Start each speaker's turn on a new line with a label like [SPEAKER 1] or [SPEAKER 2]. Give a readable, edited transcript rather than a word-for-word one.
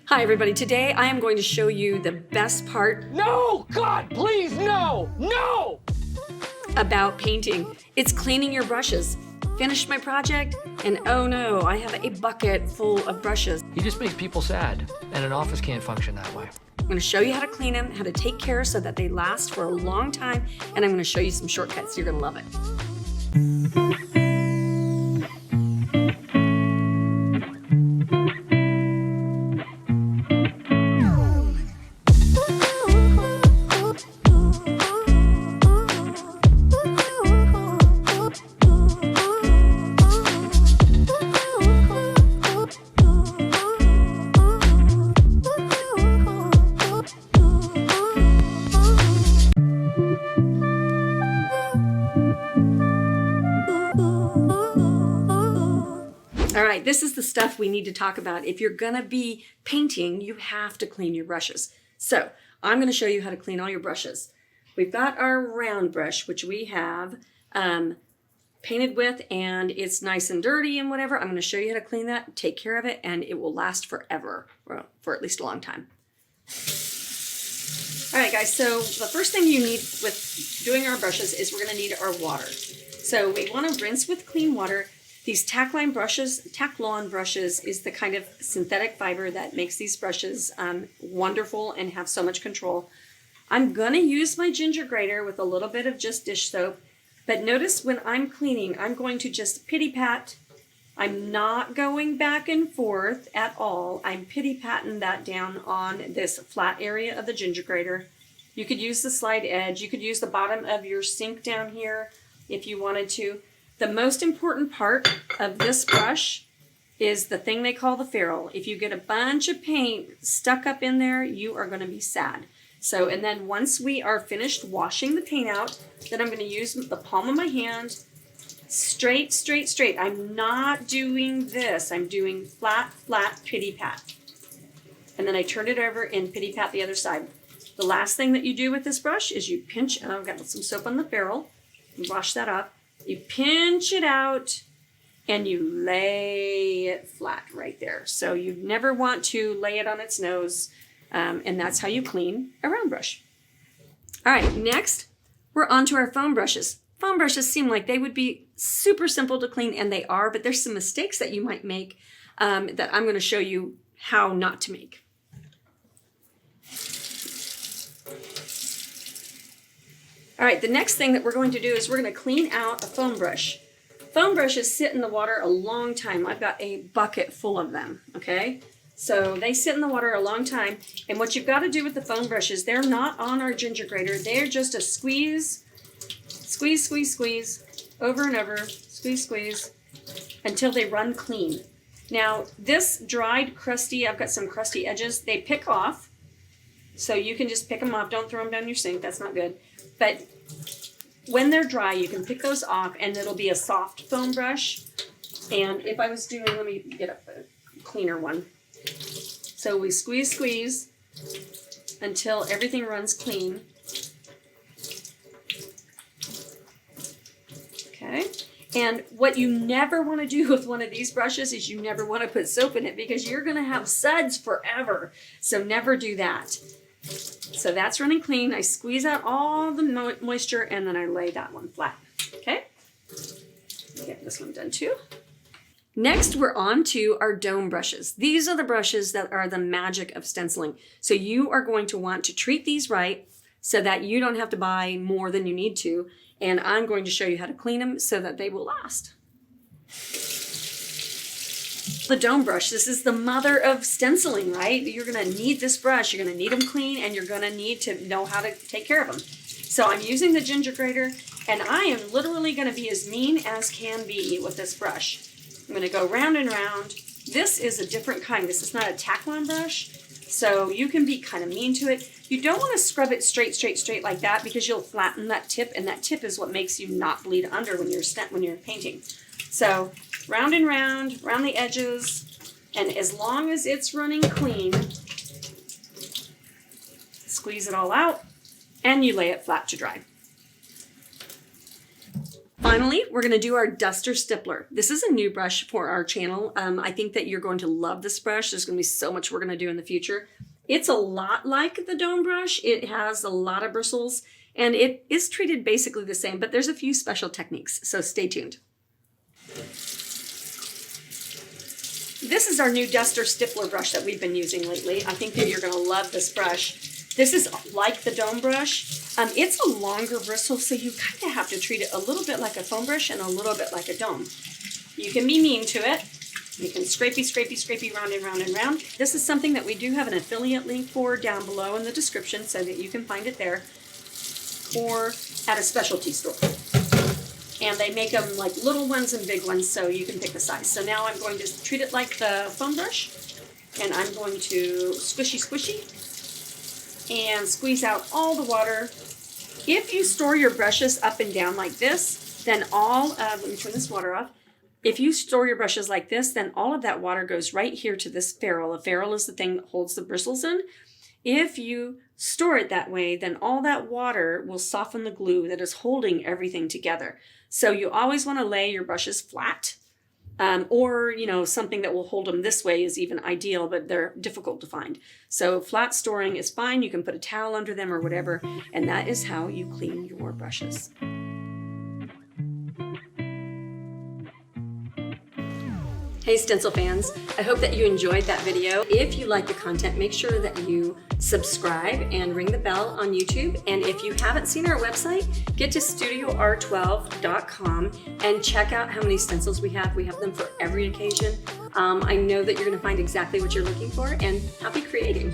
[SPEAKER 1] Hi everybody, today I am going to show you the best part
[SPEAKER 2] No! God, please, no! No!
[SPEAKER 1] about painting. It's cleaning your brushes. Finished my project and oh no, I have a bucket full of brushes.
[SPEAKER 2] He just makes people sad, and an office can't function that way.
[SPEAKER 1] I'm going to show you how to clean them, how to take care so that they last for a long time, and I'm going to show you some shortcuts. You're going to love it. All right, this is the stuff we need to talk about. If you're gonna be painting, you have to clean your brushes. So I'm gonna show you how to clean all your brushes. We've got our round brush, which we have painted with, and it's nice and dirty and whatever. I'm gonna show you how to clean that, take care of it, and it will last forever, well, for at least a long time. All right, guys, so the first thing you need with doing our brushes is we're gonna need our water. So we wanna rinse with clean water. These Taklon brushes is the kind of synthetic fiber that makes these brushes wonderful and have so much control. I'm gonna use my ginger grater with a little bit of just dish soap, but notice when I'm cleaning, I'm going to just pity-pat. I'm not going back and forth at all. I'm pity-patting that down on this flat area of the ginger grater. You could use the slide edge. You could use the bottom of your sink down here if you wanted to. The most important part of this brush is the thing they call the ferrule. If you get a bunch of paint stuck up in there, you are going to be sad. So, and then once we are finished washing the paint out, then I'm going to use the palm of my hand, straight, straight, straight. I'm not doing this. I'm doing flat, flat, pity-pat. And then I turn it over and pity-pat the other side. The last thing that you do with this brush is you pinch, I've got some soap on the ferrule, you wash that up. You pinch it out and you lay it flat right there. So you never want to lay it on its nose, and that's how you clean a round brush. All right, next we're on to our foam brushes. Foam brushes seem like they would be super simple to clean, and they are, but there's some mistakes that you might make that I'm going to show you how not to make. All right, the next thing that we're going to do is we're going to clean out a foam brush. Foam brushes sit in the water a long time. I've got a bucket full of them, okay? So they sit in the water a long time, and what you've got to do with the foam brushes, they're not on our ginger grater. They're just a squeeze, squeeze, squeeze, squeeze, over and over, squeeze, squeeze, until they run clean. Now, this dried, crusty, I've got some crusty edges, they pick off, so you can just pick them off. Don't throw them down your sink, that's not good. But when they're dry, you can pick those off and it'll be a soft foam brush. And if I was doing, let me get up a cleaner one. So we squeeze, squeeze until everything runs clean. Okay. And what you never want to do with one of these brushes is you never want to put soap in it because you're going to have suds forever. So never do that. So that's running clean. I squeeze out all the moisture and then I lay that one flat. Okay? Get this one done too. Next, we're on to our dome brushes. These are the brushes that are the magic of stenciling. So you are going to want to treat these right so that you don't have to buy more than you need to. And I'm going to show you how to clean them so that they will last. The dome brush, this is the mother of stenciling, right? You're gonna need this brush, you're gonna need them clean, and you're gonna need to know how to take care of them. So I'm using the ginger grater, and I am literally gonna be as mean as can be with this brush. I'm gonna go round and round. This is a different kind. This is not a Taklon brush, so you can be kind of mean to it. You don't wanna scrub it straight, straight, straight like that because you'll flatten that tip, and that tip is what makes you not bleed under when you're painting. So round and round, around the edges, and as long as it's running clean, squeeze it all out, and you lay it flat to dry. Finally, we're going to do our duster stippler. This is a new brush for our channel. I think that you're going to love this brush. There's going to be so much we're going to do in the future. It's a lot like the dome brush. It has a lot of bristles and it is treated basically the same, but there's a few special techniques, so stay tuned. This is our new duster stippler brush that we've been using lately. I think that you're going to love this brush. This is like the dome brush. It's a longer bristle, so you kind of have to treat it a little bit like a foam brush and a little bit like a dome. You can be mean to it. You can scrapey, round and round and round. This is something that we do have an affiliate link for down below in the description so that you can find it there, or at a specialty store. And they make them like little ones and big ones, so you can pick the size. So now I'm going to treat it like the foam brush, and I'm going to squishy, and squeeze out all the water. If you store your brushes up and down like this, then let me turn this water off. If you store your brushes like this, then all of that water goes right here to this ferrule. A ferrule is the thing that holds the bristles in. If you store it that way, then all that water will soften the glue that is holding everything together. So you always want to lay your brushes flat, or something that will hold them this way is even ideal, but they're difficult to find. So flat storing is fine. You can put a towel under them or whatever, and that is how you clean your brushes. Hey Stencil fans, I hope that you enjoyed that video. If you like the content, make sure that you subscribe and ring the bell on YouTube. And if you haven't seen our website, get to StudioR12.com and check out how many stencils we have. We have them for every occasion. I know that you're going to find exactly what you're looking for, and happy creating.